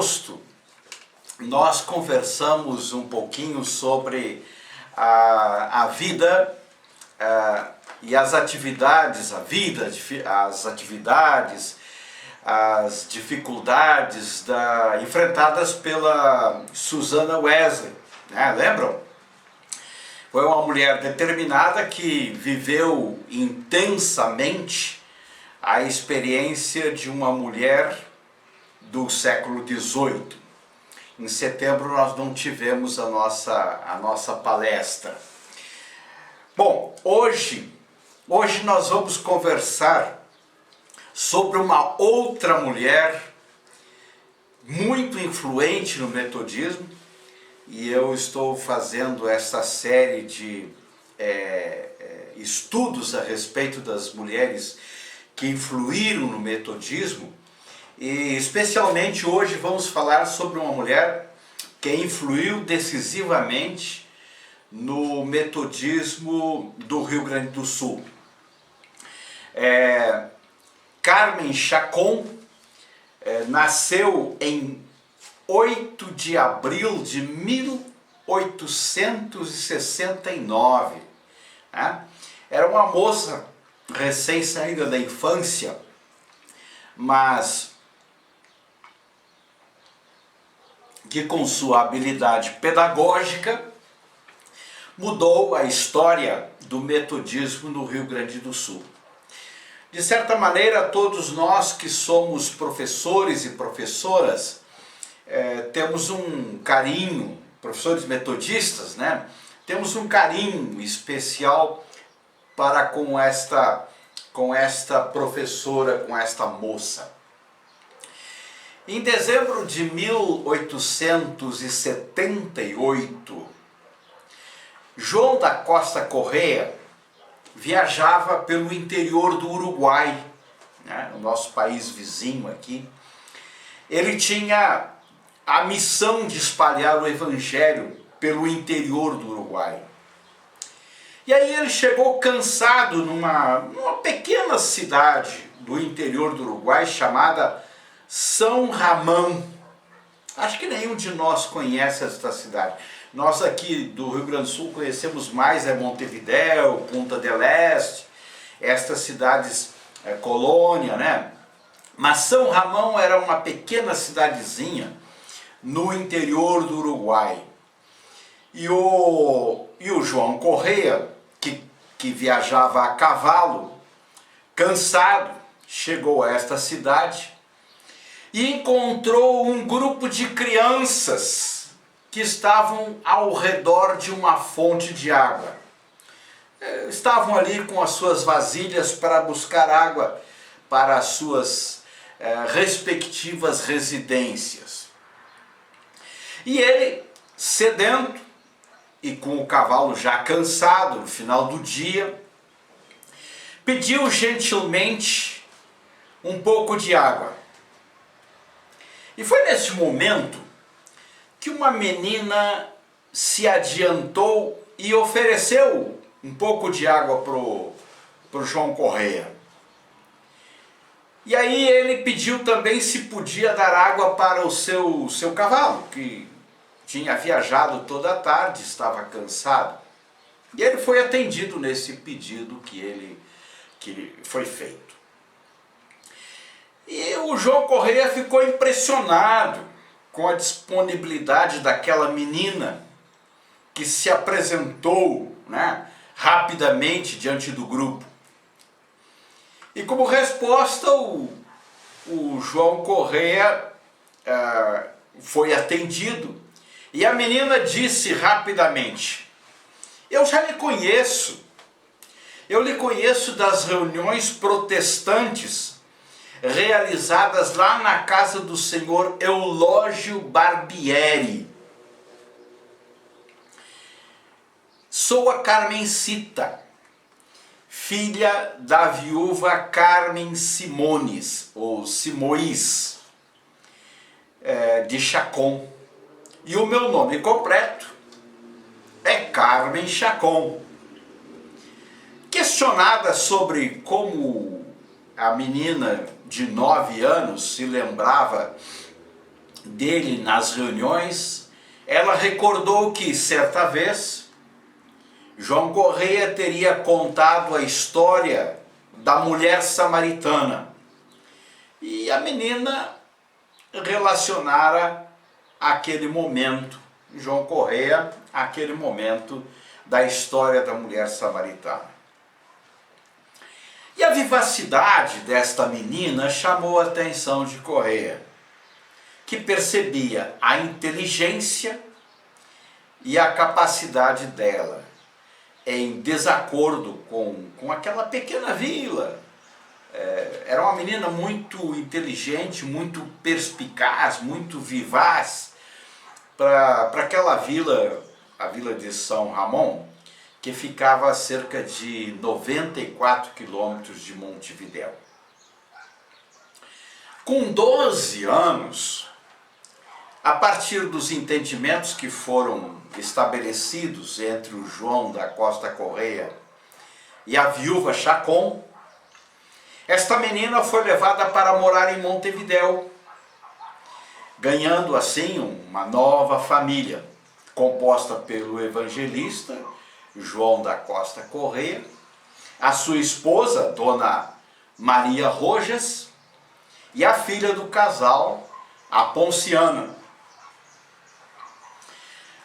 agosto, nós conversamos um pouquinho sobre a vida e as atividades, as dificuldades enfrentadas pela Susana Wesley, né? Lembram? Foi uma mulher determinada que viveu intensamente a experiência de uma mulher do século XVIII. Em setembro nós não tivemos a nossa palestra. Bom, hoje nós vamos conversar sobre uma outra mulher muito influente no metodismo, e eu estou fazendo essa série de estudos a respeito das mulheres que influíram no metodismo, e especialmente hoje vamos falar sobre uma mulher que influiu decisivamente no metodismo do Rio Grande do Sul. Carmen Chacon nasceu em 8 de abril de 1869. Né? Era uma moça recém-saída da infância, mas que com sua habilidade pedagógica mudou a história do metodismo no Rio Grande do Sul. De certa maneira, todos nós que somos professores e professoras temos um carinho, professores metodistas, né? Temos um carinho especial para com esta professora, com esta moça. Em dezembro de 1878, João da Costa Correia viajava pelo interior do Uruguai, né, o nosso país vizinho aqui. Ele tinha a missão de espalhar o evangelho pelo interior do Uruguai. E aí ele chegou cansado numa pequena cidade do interior do Uruguai chamada São Ramão. Acho que nenhum de nós conhece esta cidade. Nós aqui do Rio Grande do Sul conhecemos mais Montevidéu, Punta del Este, estas cidades colônia, né? Mas São Ramão era uma pequena cidadezinha no interior do Uruguai. E o João Correia, que viajava a cavalo, cansado, chegou a esta cidade e encontrou um grupo de crianças que estavam ao redor de uma fonte de água. Estavam ali com as suas vasilhas para buscar água para as suas respectivas residências. E ele, sedento e com o cavalo já cansado no final do dia, pediu gentilmente um pouco de água. E foi nesse momento que uma menina se adiantou e ofereceu um pouco de água pro João Correia. E aí ele pediu também se podia dar água para o seu cavalo, que tinha viajado toda a tarde, estava cansado. E ele foi atendido nesse pedido que foi feito. E o João Correia ficou impressionado com a disponibilidade daquela menina que se apresentou, né, rapidamente diante do grupo. E como resposta, o João Correia foi atendido e a menina disse rapidamente: eu já lhe conheço, eu lhe conheço das reuniões protestantes realizadas lá na casa do senhor Eulógio Barbieri. Sou a Carmencita, filha da viúva Carmen Simones, ou Simoís, de Chacon. E o meu nome completo é Carmen Chacon. Questionada sobre como a menina de 9 anos se lembrava dele nas reuniões, ela recordou que certa vez João Correia teria contado a história da mulher samaritana e a menina relacionara aquele momento, João Correia, aquele momento da história da mulher samaritana. E a vivacidade desta menina chamou a atenção de Correia, que percebia a inteligência e a capacidade dela em desacordo com aquela pequena vila. Era uma menina muito inteligente, muito perspicaz, muito vivaz para aquela vila, a vila de São Ramon, que ficava a cerca de 94 quilômetros de Montevidéu. Com 12 anos, a partir dos entendimentos que foram estabelecidos entre o João da Costa Correia e a viúva Chacon, esta menina foi levada para morar em Montevidéu, ganhando assim uma nova família, composta pelo evangelista João da Costa Correia, a sua esposa, Dona Maria Rojas, e a filha do casal, a Ponciana.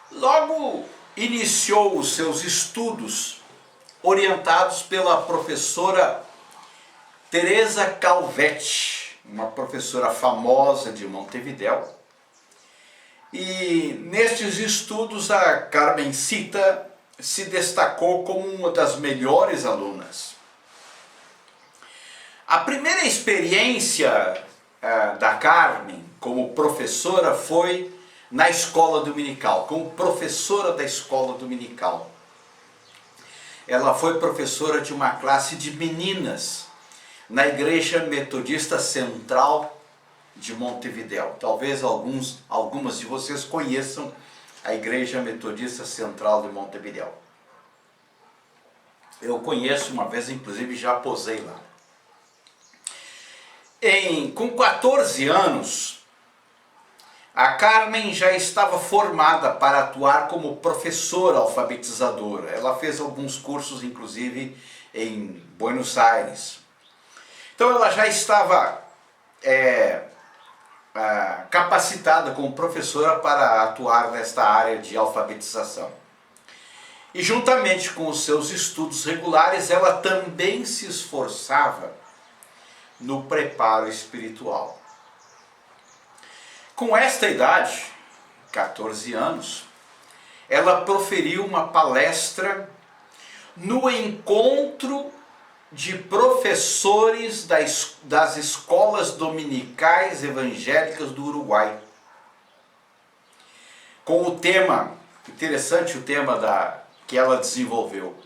Logo iniciou os seus estudos, orientados pela professora Teresa Calvetti, uma professora famosa de Montevidéu. E nestes estudos a Carmencita se destacou como uma das melhores alunas. A primeira experiência da Carmen como professora foi na escola dominical, como professora da escola dominical. Ela foi professora de uma classe de meninas na Igreja Metodista Central de Montevidéu. Talvez algumas de vocês conheçam a Igreja Metodista Central de Montevidéu. Eu conheço, uma vez inclusive já posei lá. Com 14 anos, a Carmen já estava formada para atuar como professora alfabetizadora. Ela fez alguns cursos, inclusive, em Buenos Aires. Então ela já estava capacitada como professora para atuar nesta área de alfabetização. E juntamente com os seus estudos regulares, ela também se esforçava no preparo espiritual. Com esta idade, 14 anos, ela proferiu uma palestra no encontro de professores das escolas dominicais evangélicas do Uruguai. Com o tema, interessante o tema que ela desenvolveu: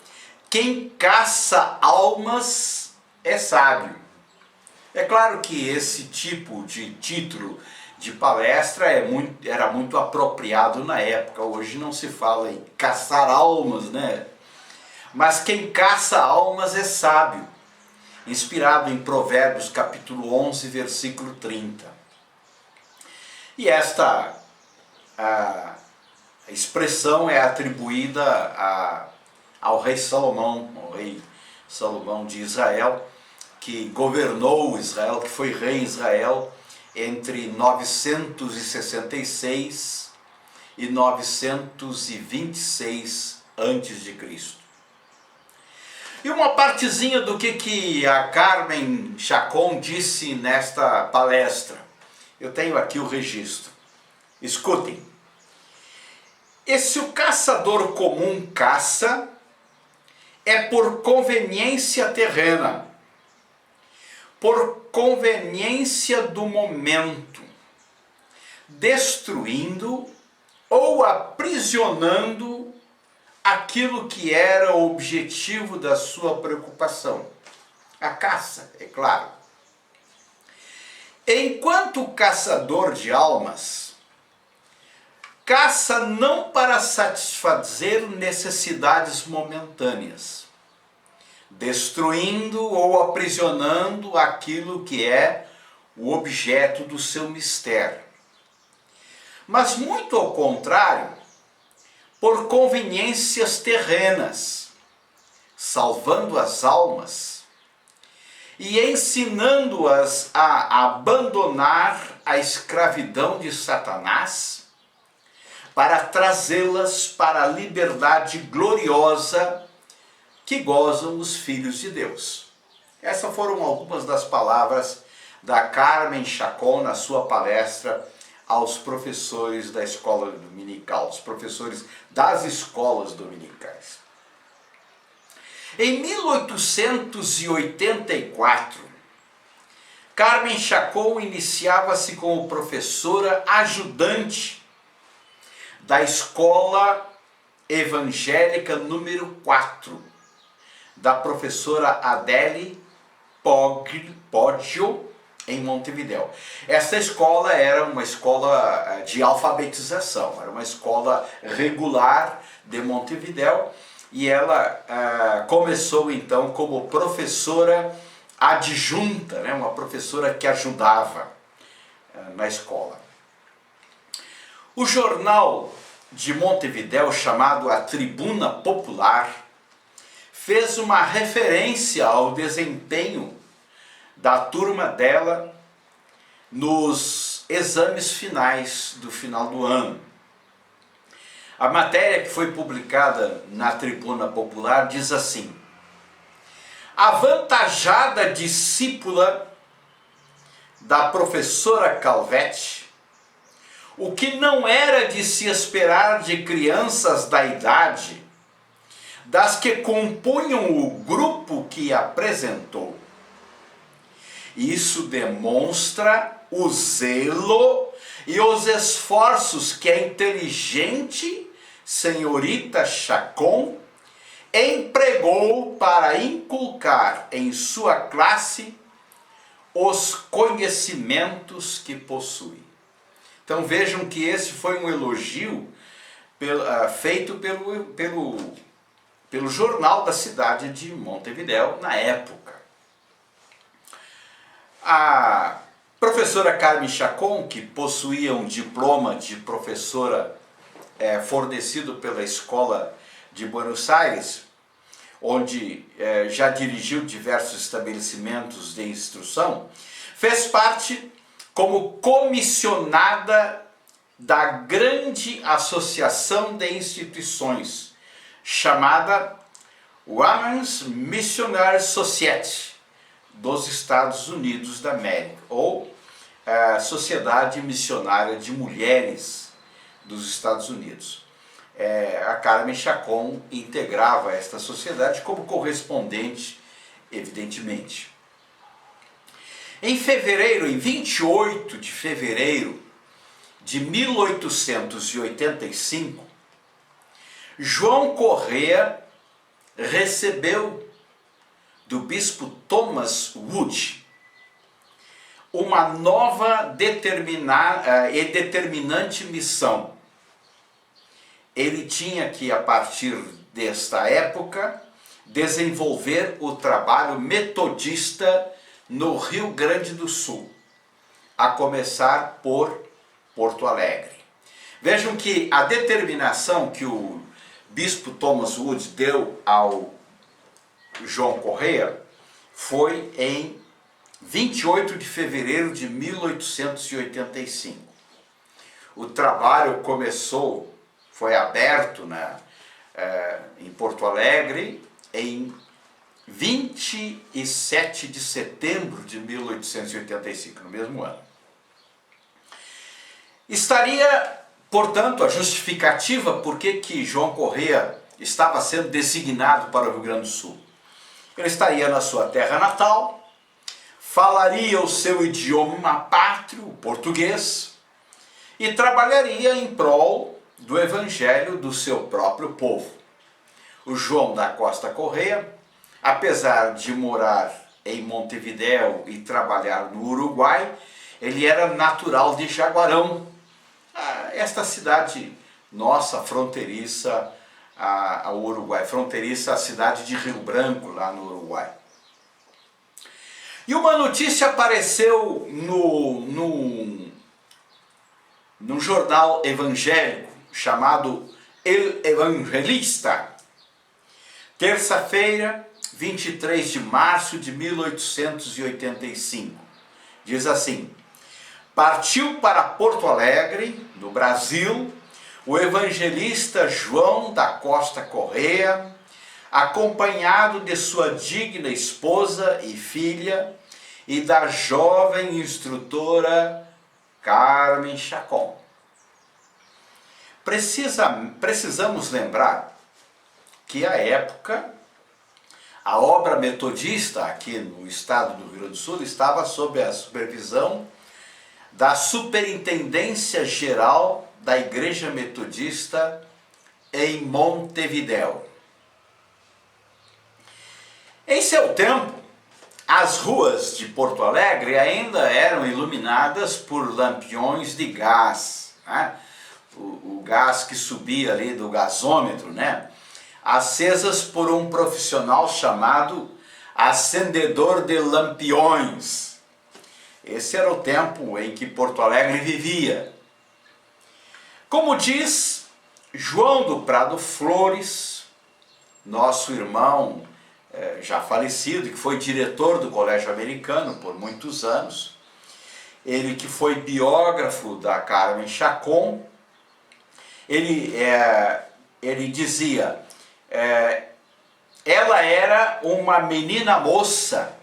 quem caça almas é sábio. É claro que esse tipo de título de palestra era muito apropriado na época. Hoje não se fala em caçar almas, né? Mas quem caça almas é sábio, inspirado em Provérbios capítulo 11, versículo 30. E esta a expressão é atribuída ao rei Salomão de Israel, que governou Israel, que foi rei em Israel entre 966 e 926 a.C. E uma partezinha do que a Carmen Chacon disse nesta palestra. Eu tenho aqui o registro. Escutem. E se o caçador comum caça, é por conveniência terrena, por conveniência do momento, destruindo ou aprisionando aquilo que era o objetivo da sua preocupação. A caça, é claro. Enquanto caçador de almas, caça não para satisfazer necessidades momentâneas, destruindo ou aprisionando aquilo que é o objeto do seu mistério. mas muito ao contrário, por conveniências terrenas, salvando as almas e ensinando-as a abandonar a escravidão de Satanás para trazê-las para a liberdade gloriosa que gozam os filhos de Deus. Essas foram algumas das palavras da Carmen Chacón na sua palestra aos professores da escola dominical, os professores das escolas dominicais. Em 1884, Carmen Chacón iniciava-se como professora ajudante da escola evangélica número 4, da professora Adele Poggio, em Montevidéu. Essa escola era uma escola de alfabetização, era uma escola regular de Montevidéu, e ela começou então como professora adjunta, né, uma professora que ajudava na escola. O jornal de Montevidéu, chamado A Tribuna Popular, fez uma referência ao desempenho da turma dela nos exames finais do final do ano. A matéria que foi publicada na Tribuna Popular diz assim: avantajada discípula da professora Calvete, o que não era de se esperar de crianças da idade, das que compunham o grupo que apresentou. Isso demonstra o zelo e os esforços que a inteligente senhorita Chacón empregou para inculcar em sua classe os conhecimentos que possui. Então vejam que esse foi um elogio feito pelo jornal da cidade de Montevidéu na época. A professora Carmen Chacón, que possuía um diploma de professora fornecido pela Escola de Buenos Aires, onde já dirigiu diversos estabelecimentos de instrução, fez parte como comissionada da grande associação de instituições, chamada Women's Missionary Society, dos Estados Unidos da América, ou Sociedade Missionária de Mulheres dos Estados Unidos. A Carmen Chacón integrava esta sociedade como correspondente, evidentemente. Em 28 de fevereiro de 1885, João Correa recebeu do bispo Thomas Wood uma nova e determinante missão. Ele tinha que, a partir desta época, desenvolver o trabalho metodista no Rio Grande do Sul, a começar por Porto Alegre. Vejam que a determinação que o bispo Thomas Wood deu ao João Correa foi em 28 de fevereiro de 1885. O trabalho foi aberto em Porto Alegre em 27 de setembro de 1885, no mesmo ano. Estaria, portanto, a justificativa por que João Correa estava sendo designado para o Rio Grande do Sul. Ele estaria na sua terra natal, falaria o seu idioma pátrio, o português, e trabalharia em prol do evangelho do seu próprio povo. O João da Costa Correa, apesar de morar em Montevidéu e trabalhar no Uruguai, ele era natural de Jaguarão, esta cidade nossa fronteiriça ao Uruguai, fronteiriça à cidade de Rio Branco, lá no Uruguai. E uma notícia apareceu num jornal evangélico chamado El Evangelista, terça-feira, 23 de março de 1885. Diz assim: partiu para Porto Alegre, no Brasil, o evangelista João da Costa Correia, acompanhado de sua digna esposa e filha e da jovem instrutora Carmen Chacon. Precisamos lembrar que à época a obra metodista aqui no estado do Rio Grande do Sul estava sob a supervisão da Superintendência Geral da Igreja Metodista em Montevidéu. Em seu tempo, as ruas de Porto Alegre ainda eram iluminadas por lampiões de gás, né? O gás que subia ali do gasômetro, né? Acesas por um profissional chamado acendedor de lampiões. Esse era o tempo em que Porto Alegre vivia. Como diz João do Prado Flores, nosso irmão já falecido, que foi diretor do Colégio Americano por muitos anos, ele que foi biógrafo da Carmen Chacon, ele dizia, ela era uma menina moça,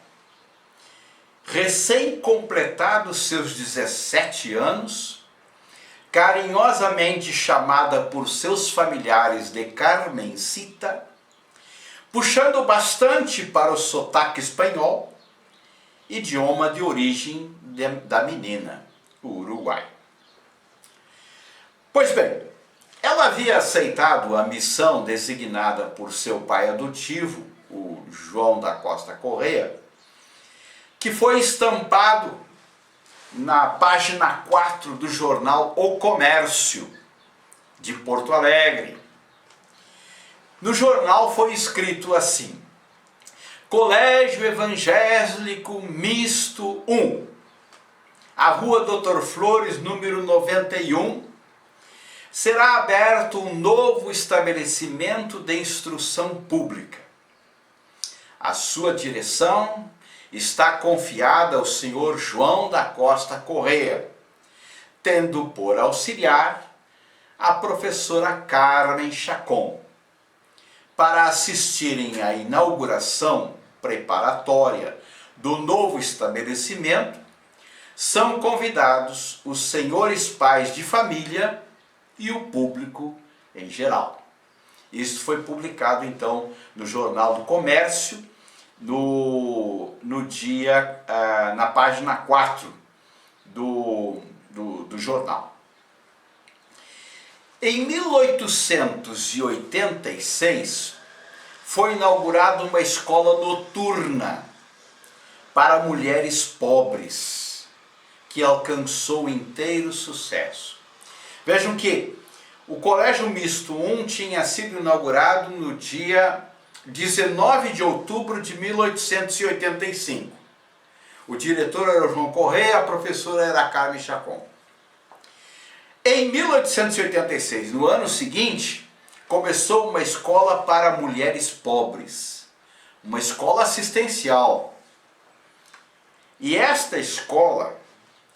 recém-completados seus 17 anos, carinhosamente chamada por seus familiares de Carmencita, puxando bastante para o sotaque espanhol, idioma de origem da menina, o Uruguai. Pois bem, ela havia aceitado a missão designada por seu pai adotivo, o João da Costa Correia, que foi estampado na página 4 do jornal O Comércio, de Porto Alegre. No jornal foi escrito assim: Colégio Evangélico Misto 1, a Rua Doutor Flores, número 91, será aberto um novo estabelecimento de instrução pública. A sua direção está confiada ao senhor João da Costa Correia, tendo por auxiliar a professora Carmen Chacon. Para assistirem à inauguração preparatória do novo estabelecimento, são convidados os senhores pais de família e o público em geral. Isso foi publicado então no Jornal do Comércio, na página 4 do jornal. Em 1886, foi inaugurada uma escola noturna para mulheres pobres, que alcançou inteiro sucesso. Vejam que o Colégio Misto 1 tinha sido inaugurado no dia 19 de outubro de 1885. O diretor era o João Correia, a professora era a Carmen Chacon. Em 1886, no ano seguinte, começou uma escola para mulheres pobres, uma escola assistencial. E esta escola,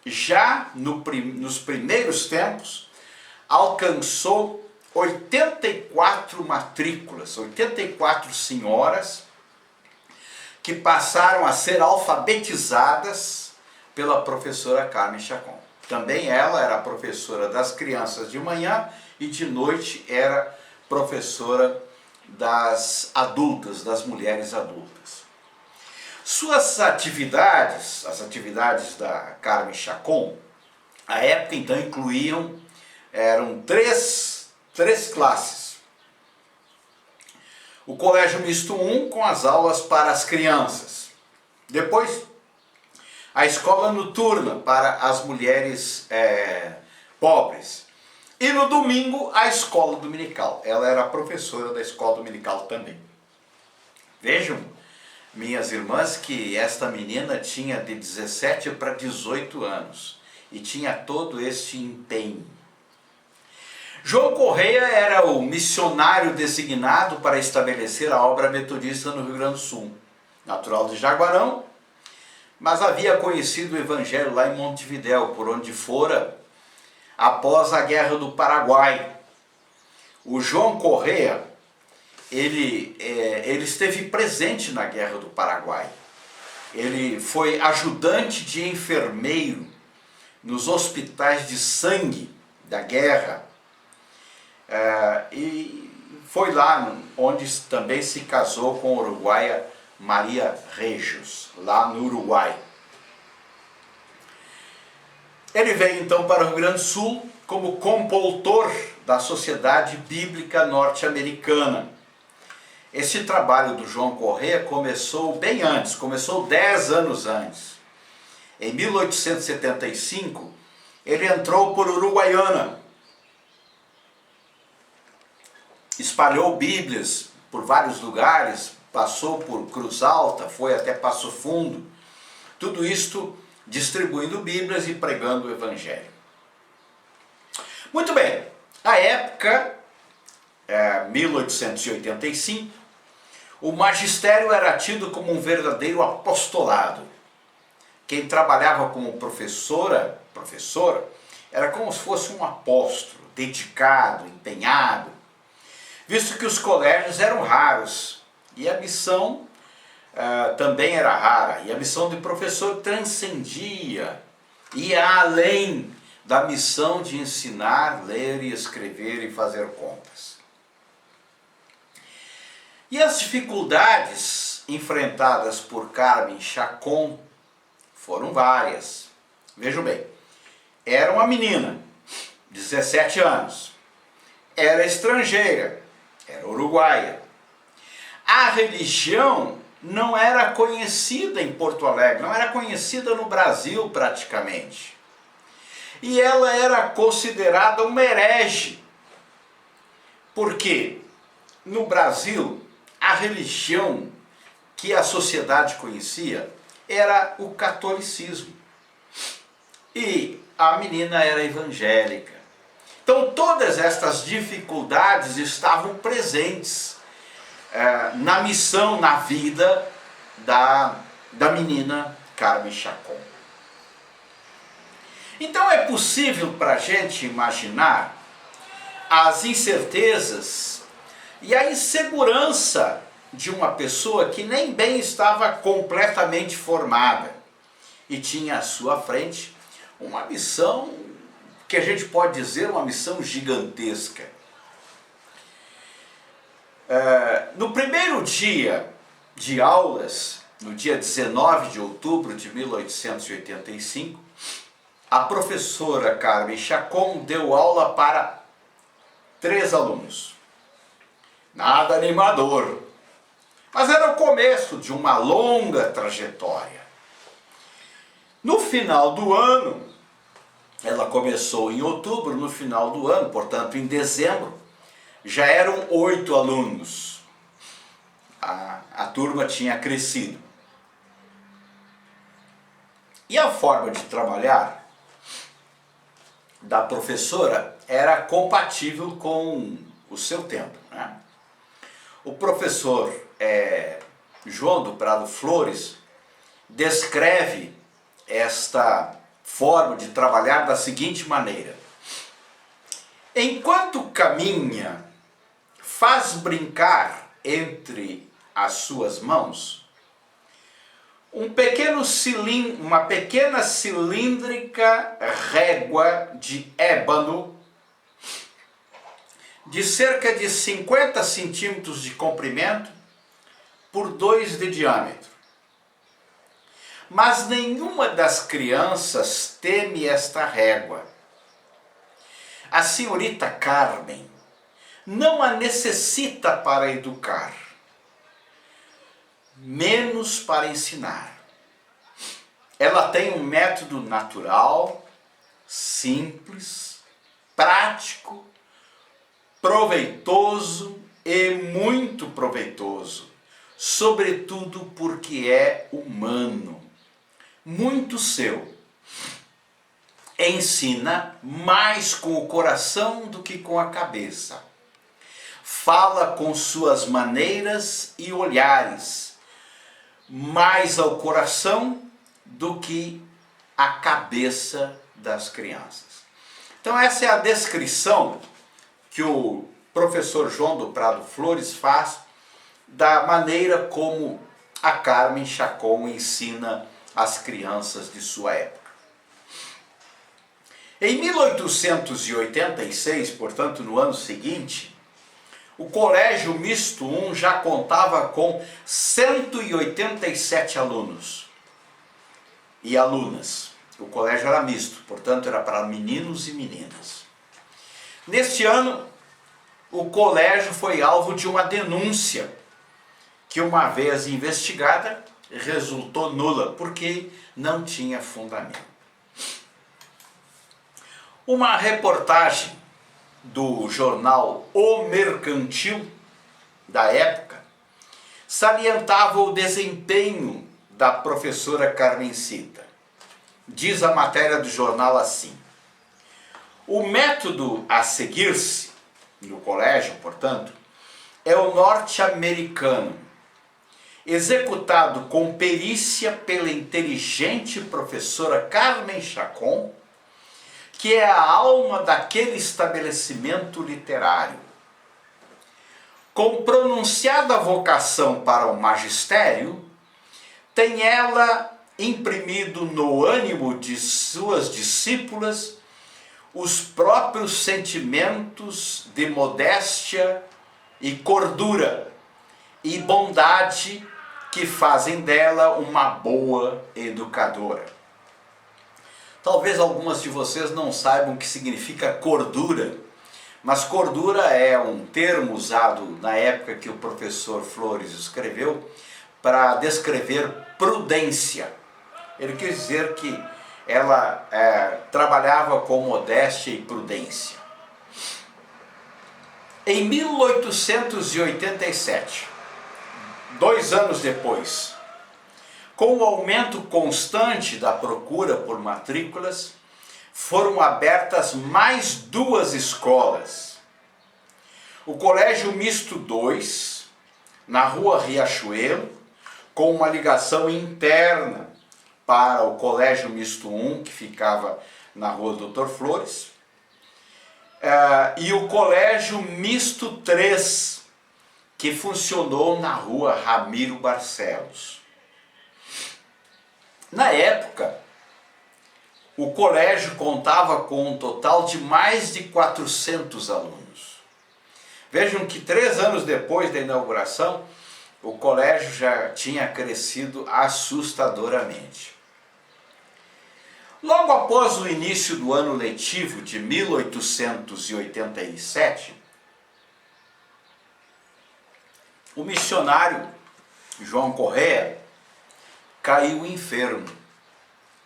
já nos primeiros tempos, alcançou 84 matrículas, 84 senhoras que passaram a ser alfabetizadas pela professora Carmen Chacon. Também ela era professora das crianças de manhã e de noite era professora das adultas, das mulheres adultas. Suas atividades, as atividades da Carmen Chacon, à época então eram três classes. O Colégio Misto 1 com as aulas para as crianças. Depois, a escola noturna para as mulheres pobres. E no domingo, a escola dominical. Ela era professora da escola dominical também. Vejam, minhas irmãs, que esta menina tinha de 17 para 18 anos. e tinha todo este empenho. João Correia era o missionário designado para estabelecer a obra metodista no Rio Grande do Sul. Natural de Jaguarão, mas havia conhecido o Evangelho lá em Montevidéu, por onde fora após a Guerra do Paraguai. O João Correia, ele esteve presente na Guerra do Paraguai. Ele foi ajudante de enfermeiro nos hospitais de sangue da guerra. E foi lá onde também se casou com a uruguaia Maria Regios, lá no Uruguai. Ele veio então para o Rio Grande do Sul como compoutor da Sociedade Bíblica Norte-Americana. Esse trabalho do João Correia começou bem antes, começou 10 anos antes. Em 1875, ele entrou por Uruguaiana, espalhou Bíblias por vários lugares, passou por Cruz Alta, foi até Passo Fundo, tudo isto distribuindo Bíblias e pregando o Evangelho. Muito bem, a época, 1885, o magistério era tido como um verdadeiro apostolado. Quem trabalhava como professora, era como se fosse um apóstolo, dedicado, empenhado, visto que os colégios eram raros e a missão também era rara, e a missão de professor transcendia, ia além da missão de ensinar, ler e escrever e fazer contas. E as dificuldades enfrentadas por Carmen Chacon foram várias. Vejam bem, era uma menina, 17 anos, era estrangeira, era uruguaia. A religião não era conhecida em Porto Alegre, não era conhecida no Brasil praticamente. E ela era considerada uma herege. Porque no Brasil, a religião que a sociedade conhecia era o catolicismo. E a menina era evangélica. Então todas estas dificuldades estavam presentes na missão, na vida da menina Carmen Chacon. Então é possível para a gente imaginar as incertezas e a insegurança de uma pessoa que nem bem estava completamente formada e tinha à sua frente uma missão que a gente pode dizer uma missão gigantesca. No primeiro dia de aulas, no dia 19 de outubro de 1885, a professora Carmen Chacon deu aula para 3 alunos. Nada animador, mas era o começo de uma longa trajetória. No final do ano, ela começou em outubro, no final do ano, portanto em dezembro, já eram 8 alunos. A turma tinha crescido. E a forma de trabalhar da professora era compatível com o seu tempo, né? O professor João do Prado Flores descreve esta forma de trabalhar da seguinte maneira: enquanto caminha, faz brincar entre as suas mãos uma pequena cilíndrica régua de ébano de cerca de 50 centímetros de comprimento por 2 de diâmetro. Mas nenhuma das crianças teme esta régua. A senhorita Carmen não a necessita para educar, menos para ensinar. Ela tem um método natural, simples, prático, proveitoso e muito proveitoso, sobretudo porque é humano, muito seu. ensina mais com o coração do que com a cabeça. Fala com suas maneiras e olhares, mais ao coração do que à cabeça das crianças. Então essa é a descrição que o professor João do Prado Flores faz da maneira como a Carmen Chacon ensina as crianças de sua época. Em 1886, portanto no ano seguinte, o Colégio Misto I já contava com 187 alunos e alunas. O colégio era misto, portanto era para meninos e meninas. Neste ano, o colégio foi alvo de uma denúncia que, uma vez investigada, resultou nula, porque não tinha fundamento. Uma reportagem do jornal O Mercantil, da época, salientava o desempenho da professora Carmencita. Diz a matéria do jornal assim: o método a seguir-se, no colégio, portanto, é o norte-americano, executado com perícia pela inteligente professora Carmen Chacon, que é a alma daquele estabelecimento literário. Com pronunciada vocação para o magistério, tem ela imprimido no ânimo de suas discípulas os próprios sentimentos de modéstia e cordura e bondade que fazem dela uma boa educadora. Talvez algumas de vocês não saibam o que significa cordura, mas cordura é um termo usado na época que o professor Flores escreveu para descrever prudência. Ele quis dizer que ela trabalhava com modéstia e prudência. Em 1887, 2 anos depois, com o aumento constante da procura por matrículas, foram abertas mais 2 escolas. O Colégio Misto II, na Rua Riachuelo, com uma ligação interna para o Colégio Misto I, que ficava na Rua Doutor Flores, e o Colégio Misto III, que funcionou na Rua Ramiro Barcelos. Na época, o colégio contava com um total de mais de 400 alunos. Vejam que 3 anos depois da inauguração, o colégio já tinha crescido assustadoramente. Logo após o início do ano letivo de 1887, o missionário João Correia caiu enfermo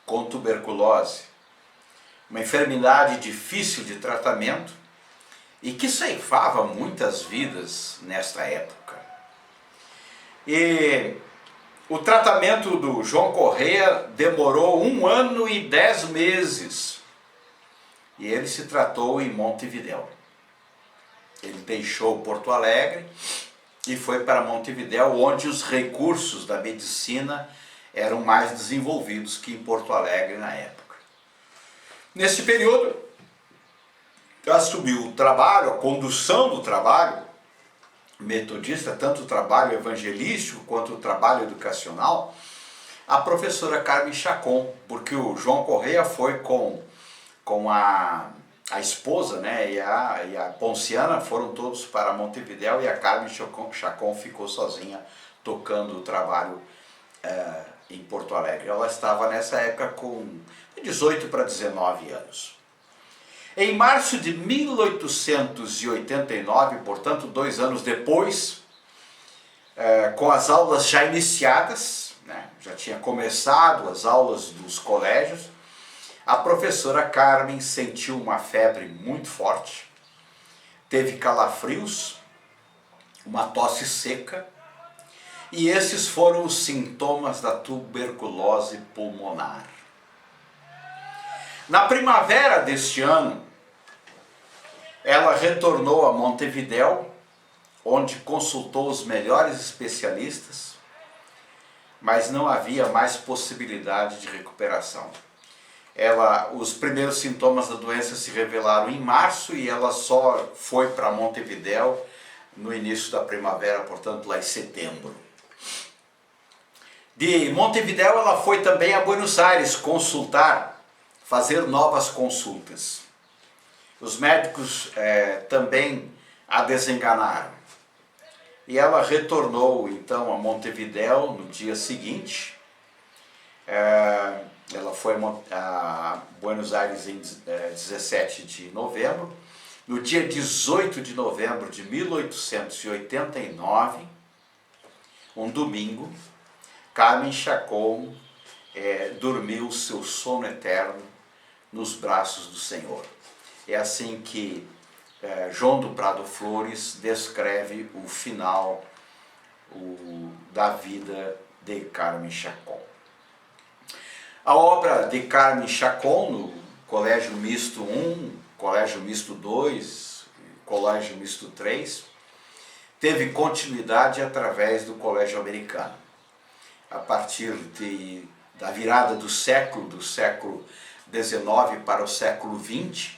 com tuberculose, uma enfermidade difícil de tratamento e que ceifava muitas vidas nesta época. E o tratamento do João Correia demorou 1 ano e 10 meses e ele se tratou em Montevidéu. Ele deixou Porto Alegre e foi para Montevidéu, onde os recursos da medicina eram mais desenvolvidos que em Porto Alegre na época. Nesse período, assumiu o trabalho, a condução do trabalho metodista, tanto o trabalho evangelístico quanto o trabalho educacional, a professora Carmen Chacon, porque o João Correia foi com a esposa, né, e a Ponciana foram todos para Montevidéu e a Carmen Chacon ficou sozinha tocando o trabalho em Porto Alegre. Ela estava nessa época com 18 para 19 anos. Em março de 1889, portanto 2 anos depois, com as aulas já iniciadas, né, já tinha começado as aulas dos colégios, a professora Carmen sentiu uma febre muito forte, teve calafrios, uma tosse seca, e esses foram os sintomas da tuberculose pulmonar. Na primavera deste ano, ela retornou a Montevidéu, onde consultou os melhores especialistas, mas não havia mais possibilidade de recuperação. Os primeiros sintomas da doença se revelaram em março e ela só foi para Montevidéu no início da primavera, portanto lá em setembro. De Montevidéu ela foi também a Buenos Aires consultar, fazer novas consultas. Os médicos também a desenganaram. E ela retornou então a Montevidéu no dia seguinte. Ela foi a Buenos Aires em 17 de novembro. No dia 18 de novembro de 1889, um domingo, Carmen Chacón dormiu seu sono eterno nos braços do Senhor. É assim que João do Prado Flores descreve o final da vida de Carmen Chacón. A obra de Carmen Chacón no Colégio Misto I, Colégio Misto II, Colégio Misto III, teve continuidade através do Colégio Americano. A partir da virada do século XIX para o século XX,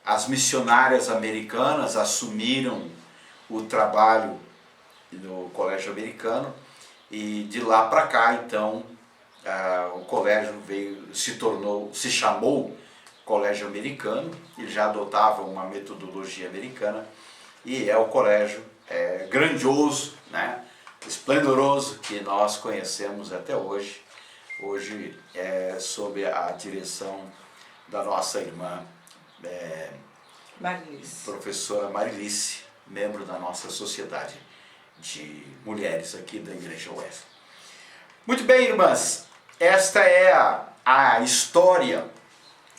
as missionárias americanas assumiram o trabalho no Colégio Americano e de lá para cá, então, o colégio se chamou Colégio Americano e já adotava uma metodologia americana e é o colégio grandioso, né, esplendoroso que nós conhecemos até hoje. Hoje é sob a direção da nossa irmã professora Marilice, membro da nossa sociedade de mulheres aqui da Igreja Oeste. Muito bem, irmãs, esta é a história,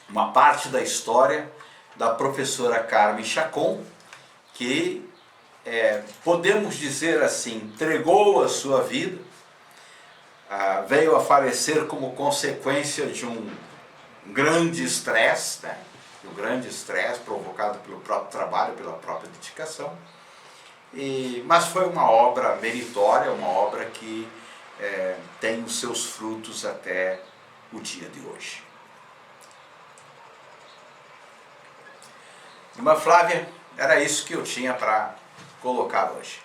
uma parte da história da professora Carmen Chacón, que podemos dizer assim, entregou a sua vida, veio a falecer como consequência de um grande estresse, né? Um grande estresse provocado pelo próprio trabalho, pela própria dedicação, mas foi uma obra meritória, uma obra que tem os seus frutos até o dia de hoje. Irmã Flávia, era isso que eu tinha para colocar hoje.